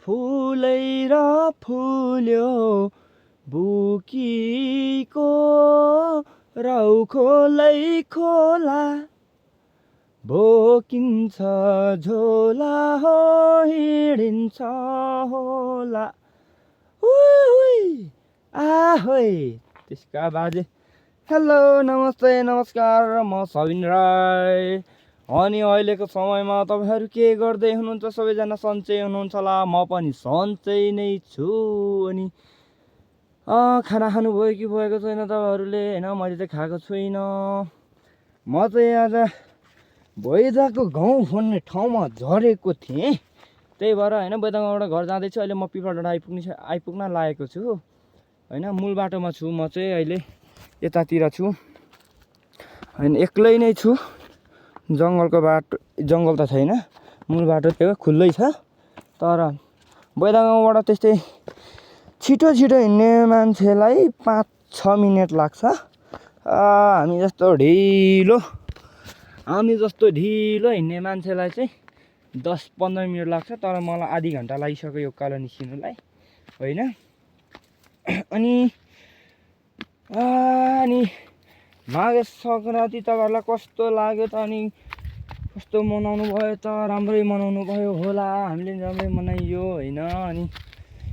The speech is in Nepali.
फुलेर फुल्यो बुकीको राउ खोलै खोला भोकिन्छ झोला हो हिँडिन्छ होला ahoy त्यसका बाजे हेलो नमस्ते नमस्कार म सबिन राई अनि अहिलेको समयमा तपाईहरु के गर्दै हुनुहुन्छ सबैजना सन्चै हुनुहुन्छ होला म पनि सन्चै नै छु अनि खाना खानु भयो कि भएको छैन तपाईहरुले हैन मैले चाहिँ खाएको छुइन म चाहिँ आज बैदाको गाउँ भन्ने ठाउँमा झरेको थिएँ त्यही भएर हैन बैदाबाट घर जाँदै छु अहिले म पिपलडाँडा आइपुग्न लागेको छु हैन मूल बाटोमा छु म चाहिँ अहिले यतातिर छु हैन एक्लै नै छु जंगलको बाटो जंगल त छैन मूल बाटो त्यो खुल्लै छ तर बैदागाउँबाट त्यस्तै छिटो छिटो हिँड्ने मान्छेलाई 5-6 मिनेट लाग्छ हामी जस्तो ढिलो हिँड्ने मान्छेलाई चाहिँ 10-15 मिनेट लाग्छ तर मलाई आधी घण्टा लागिसक्यो यो कालो निस्किनुलाई हैन अनि माघे संक्रान्ति तपाईहरुलाई कस्तो लाग्यो त अनि कस्तो मनाउनु भयो त राम्रै मनाउनु भयो होला हामीले राम्रै मनाइयो हैन अनि